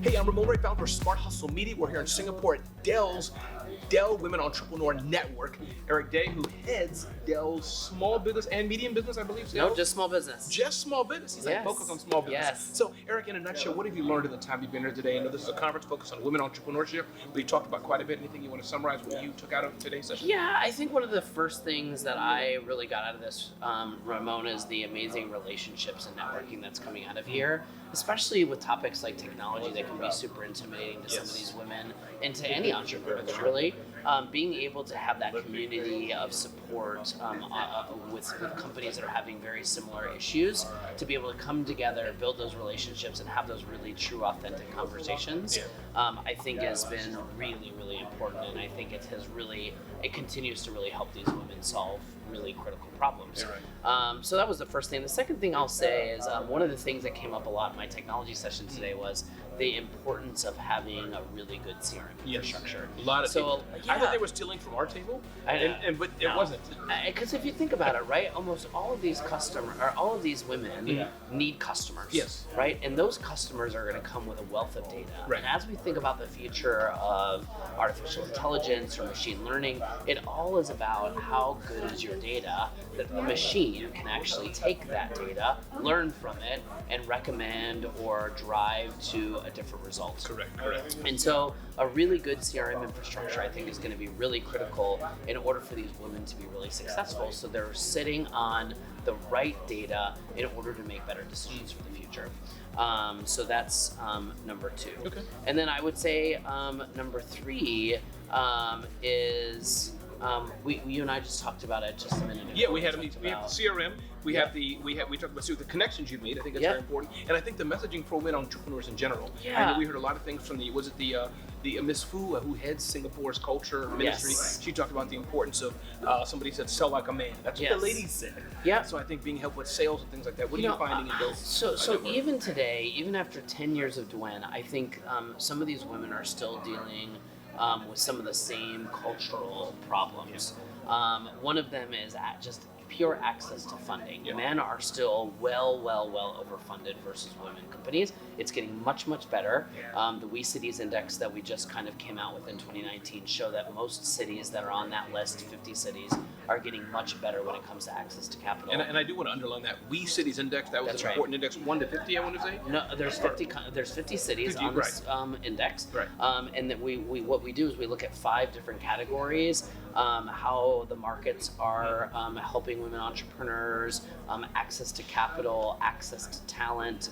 Hey, I'm Ramon Ray, founder of Smart Hustle Media. We're here in Singapore at Dell Women Entrepreneur Network. Erick Day, who heads Dell's small business and medium business, I believe. No, just small business. Just small business. He's like focused on small business. Yes. So, Erick, in a nutshell, what have you learned in the time you've been here today? I know this is a conference focused on women entrepreneurship. We talked about quite a bit. Anything you want to summarize what you took out of today's session? Yeah, I think one of the first things that I really got out of this, Ramon, is the amazing relationships and networking that's coming out of here, especially with topics like technology that can be super intimidating to some of these women and to any entrepreneurs, really. Being able to have that community of support with companies that are having very similar issues, to be able to come together, build those relationships, and have those really true, authentic conversations, I think has been really, really important. And I think it continues to really help these women solve really critical problems. So that was the first thing. The second thing I'll say is one of the things that came up a lot in my technology session today was the importance of having a really good CRM infrastructure. A lot of people. I thought they were stealing from our table, but it wasn't. Because if you think about it, right, almost all of these women need customers, right? And those customers are going to come with a wealth of data. And as we think about the future of artificial intelligence or machine learning, it all is about how good is your data that the machine can actually take that data, learn from it, and recommend or drive to a different result. Correct. And so a really good CRM infrastructure, I think, is going to be really critical in order for these women to be really successful. So they're sitting on the right data in order to make better decisions for the future. So that's number two. Okay. And then I would say number three is you and I just talked about it just a minute ago. Yeah, we have the CRM. We talked about the connections you've made. I think that's very important, and I think the messaging for women entrepreneurs in general. I know we heard a lot of things from the Miss Fu, who heads Singapore's culture ministry. She talked about the importance of somebody said sell like a man. That's what the ladies said. Yeah. So I think being helped with sales and things like that. What are you finding in those? So even today, even after 10 years of DWEN, I think some of these women are still dealing with some of the same cultural problems. One of them is just pure access to funding. Men are still well overfunded versus women companies. It's getting much better. The We Cities Index that we just kind of came out with in 2019 show that most cities that are on that list, 50 cities, are getting much better when it comes to access to capital. And I do want to underline that We Cities Index. That was an important index, 1 to 50. I want to say. No, there's 50 cities on this index. And that what we do is we look at 5 different categories. How the markets are helping women entrepreneurs, access to capital, access to talent,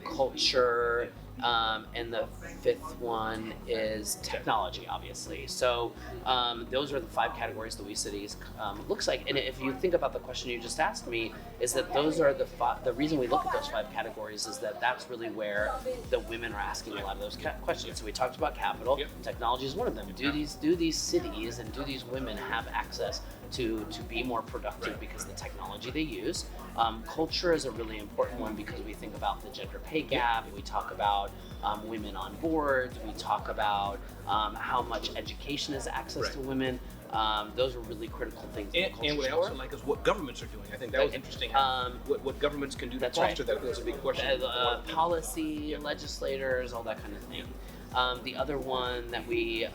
culture, and the 5th one is technology, obviously. So those are the 5 categories that We Cities looks like. And if you think about the question you just asked me, is that those are the reason we look at those 5 categories is that that's really where the women are asking a lot of those questions. So we talked about capital. Technology is one of them. Do these cities and do these women have access to be more productive because of the technology they use? Culture is a really important one because we think about the gender pay gap. We talk about women on boards. We talk about how much education is access to women. Those are really critical things. And what I also like is what governments are doing. I think that was interesting. What governments can do to foster that. That's a big question. Policy, legislators, all that kind of thing. The other one that we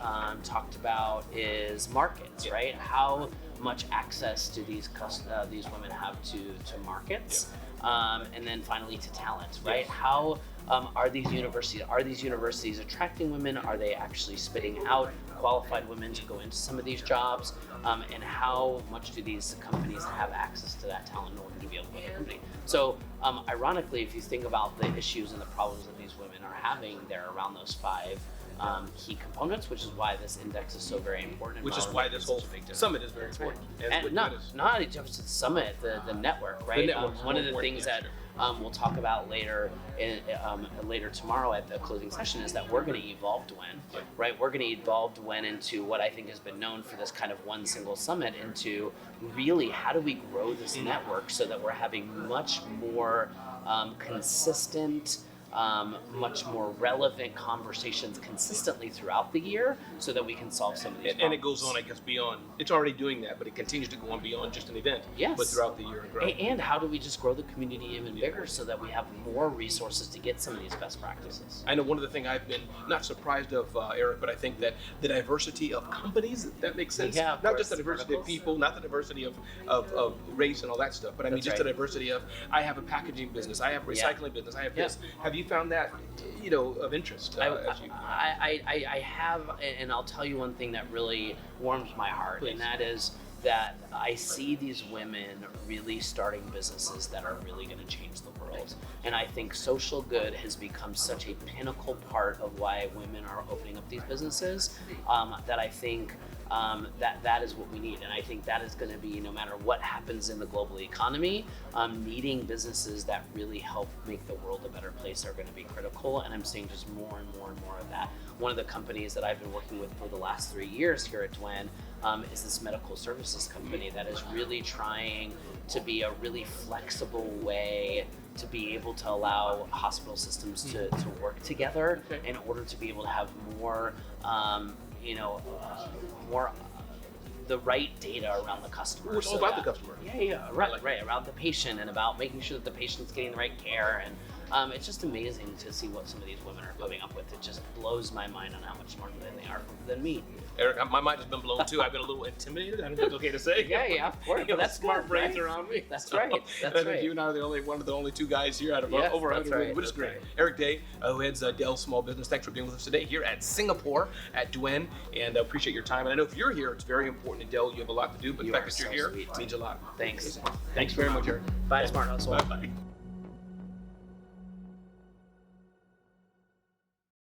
talked about is markets, right? How much access do these women have to markets? And then finally to talent, right? How are these universities attracting women? Are they actually spitting out qualified women to go into some of these jobs? And how much do these companies have access to that talent in order to be able to build a company? So ironically, if you think about the issues and the problems that these women are having, they're around those 5 key components, which is why this index is so very important. Which is why this whole summit is very important. And not just the summit, the network, right? The network one of the things that we'll talk about later tomorrow at the closing session is that we're going to evolve DWEN, right? We're going to evolve DWEN into what I think has been known for this kind of one single summit, into really how do we grow this network so that we're having much more consistent much more relevant conversations consistently throughout the year so that we can solve some of these problems. And it goes on, I guess, beyond. It's already doing that, but it continues to go on beyond just an event. Yes. But throughout the year and grow. And how do we just grow the community even bigger so that we have more resources to get some of these best practices? I know one of the things I've been not surprised of, Eric, but I think that the diversity of companies, if that makes sense. Yeah, not just the diversity of people, not the diversity of race and all that stuff, but I mean just the diversity of, I have a packaging business, I have a recycling business, I have this. Have you found that, of interest? I have, and I'll tell you one thing that really warms my heart, and that is that I see these women really starting businesses that are really going to change the world. And I think social good has become such a pinnacle part of why women are opening up these businesses, that I think that is what we need. And I think that is going to be, no matter what happens in the global economy, needing businesses that really help make the world a better place are going to be critical. And I'm seeing just more and more and more of that. One of the companies that I've been working with for the last 3 years here at DWEN is this medical services company that is really trying to be a really flexible way to be able to allow hospital systems to work together in order to be able to have more, more the right data around the customer. It's all about the customer. Right, around the patient and about making sure that the patient's getting the right care. And it's just amazing to see what some of these women are coming up with. It just blows my mind on how much smarter they are than me. Eric, my mind has been blown too. I've been a little intimidated. I don't know if it's okay to say. Yeah, of course. That's smart brains around me. That's right. I think you and I are one of the only two guys here out of over 100, which is great. Eric Day, who heads Dell Small Business. Thanks for being with us today here at Singapore at DWEN, and appreciate your time. And I know if you're here, it's very important at Dell. You have a lot to do, but the fact that you're here means a lot. Thanks. Thanks very much, Eric. Bye, Smart Hustle. Bye.